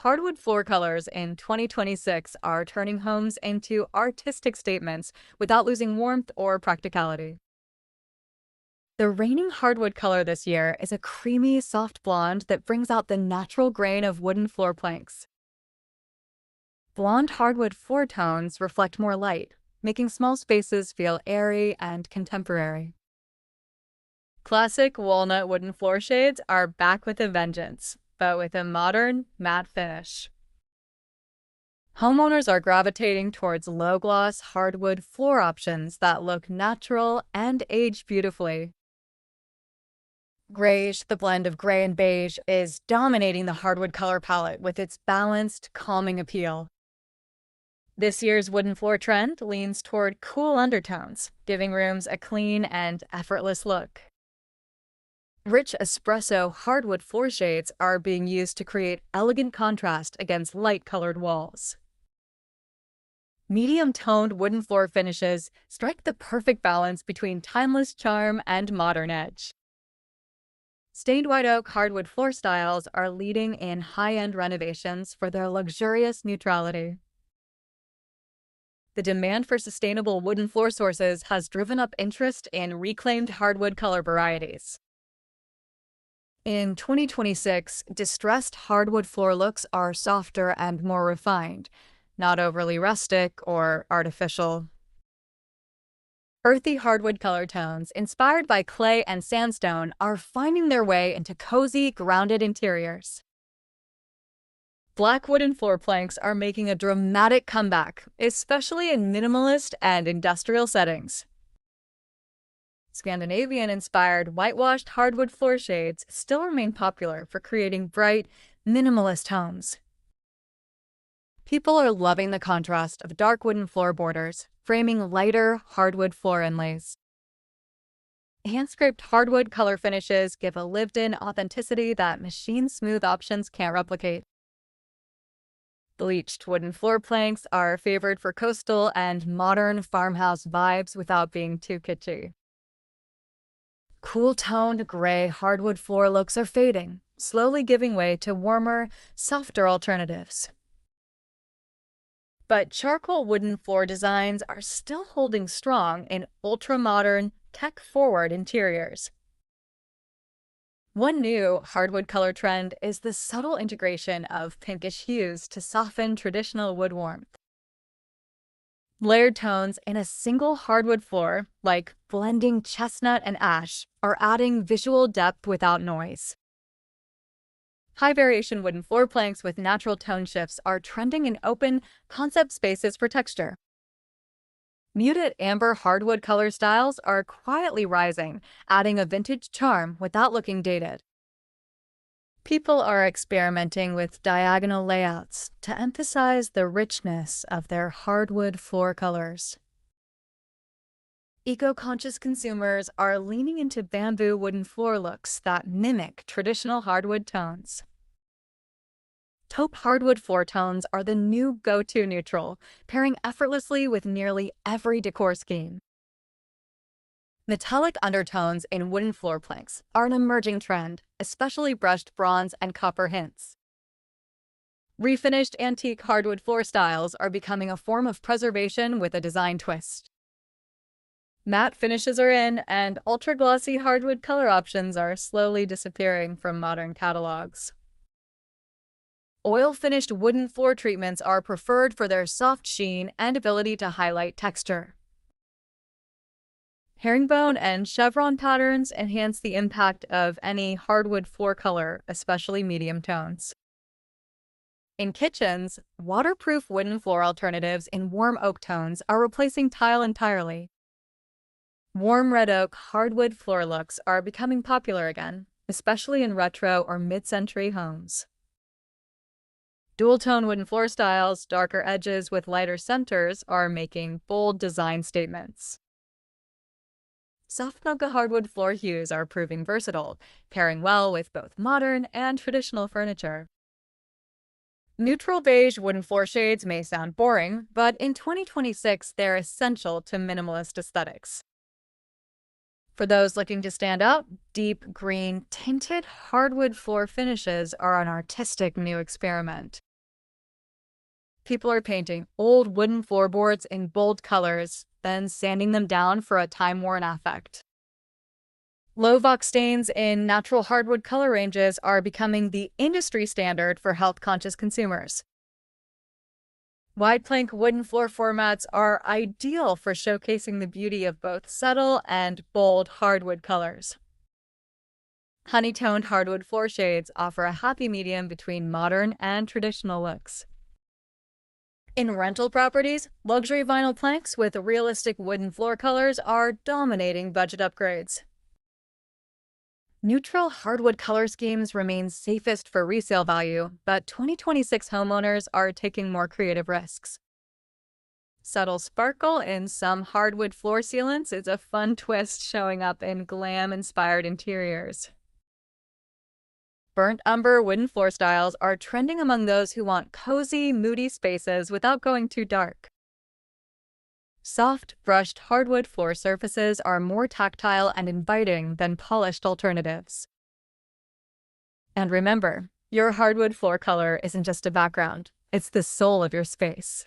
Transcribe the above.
Hardwood floor colors in 2026 are turning homes into artistic statements without losing warmth or practicality. The reigning hardwood color this year is a creamy, soft blonde that brings out the natural grain of wooden floor planks. Blonde hardwood floor tones reflect more light, making small spaces feel airy and contemporary. Classic walnut wooden floor shades are back with a vengeance, but with a modern, matte finish. Homeowners are gravitating towards low-gloss hardwood floor options that look natural and age beautifully. Greige, the blend of gray and beige, is dominating the hardwood color palette with its balanced, calming appeal. This year's wooden floor trend leans toward cool undertones, giving rooms a clean and effortless look. Rich espresso hardwood floor shades are being used to create elegant contrast against light-colored walls. Medium-toned wooden floor finishes strike the perfect balance between timeless charm and modern edge. Stained white oak hardwood floor styles are leading in high-end renovations for their luxurious neutrality. The demand for sustainable wooden floor sources has driven up interest in reclaimed hardwood color varieties. In 2026, distressed hardwood floor looks are softer and more refined, not overly rustic or artificial. Earthy hardwood color tones, inspired by clay and sandstone, are finding their way into cozy, grounded interiors. Black wooden floor planks are making a dramatic comeback, especially in minimalist and industrial settings. Scandinavian-inspired whitewashed hardwood floor shades still remain popular for creating bright, minimalist homes. People are loving the contrast of dark wooden floor borders, framing lighter hardwood floor inlays. Hand-scraped hardwood color finishes give a lived-in authenticity that machine-smooth options can't replicate. Bleached wooden floor planks are favored for coastal and modern farmhouse vibes without being too kitschy. Cool-toned gray hardwood floor looks are fading, slowly giving way to warmer, softer alternatives. But charcoal wooden floor designs are still holding strong in ultra-modern, tech-forward interiors. One new hardwood color trend is the subtle integration of pinkish hues to soften traditional wood warmth. Layered tones in a single hardwood floor, like blending chestnut and ash, are adding visual depth without noise. High-variation wooden floor planks with natural tone shifts are trending in open, concept spaces for texture. Muted amber hardwood color styles are quietly rising, adding a vintage charm without looking dated. People are experimenting with diagonal layouts to emphasize the richness of their hardwood floor colors. Eco-conscious consumers are leaning into bamboo wooden floor looks that mimic traditional hardwood tones. Taupe hardwood floor tones are the new go-to neutral, pairing effortlessly with nearly every decor scheme. Metallic undertones in wooden floor planks are an emerging trend, especially brushed bronze and copper hints. Refinished antique hardwood floor styles are becoming a form of preservation with a design twist. Matte finishes are in, and ultra-glossy hardwood color options are slowly disappearing from modern catalogs. Oil-finished wooden floor treatments are preferred for their soft sheen and ability to highlight texture. Herringbone and chevron patterns enhance the impact of any hardwood floor color, especially medium tones. In kitchens, waterproof wooden floor alternatives in warm oak tones are replacing tile entirely. Warm red oak hardwood floor looks are becoming popular again, especially in retro or mid-century homes. Dual-tone wooden floor styles, darker edges with lighter centers, are making bold design statements. Soft mocha hardwood floor hues are proving versatile, pairing well with both modern and traditional furniture. Neutral beige wooden floor shades may sound boring, but in 2026 they're essential to minimalist aesthetics. For those looking to stand out, deep green tinted hardwood floor finishes are an artistic new experiment. People are painting old wooden floorboards in bold colors, then sanding them down for a time-worn effect. Low Vox stains in natural hardwood color ranges are becoming the industry standard for health-conscious consumers. Wide plank wooden floor formats are ideal for showcasing the beauty of both subtle and bold hardwood colors. Honey-toned hardwood floor shades offer a happy medium between modern and traditional looks. In rental properties, luxury vinyl planks with realistic wooden floor colors are dominating budget upgrades. Neutral hardwood color schemes remain safest for resale value, but 2026 homeowners are taking more creative risks. Subtle sparkle in some hardwood floor sealants is a fun twist showing up in glam-inspired interiors. Burnt umber wooden floor styles are trending among those who want cozy, moody spaces without going too dark. Soft, brushed hardwood floor surfaces are more tactile and inviting than polished alternatives. And remember, your hardwood floor color isn't just a background, it's the soul of your space.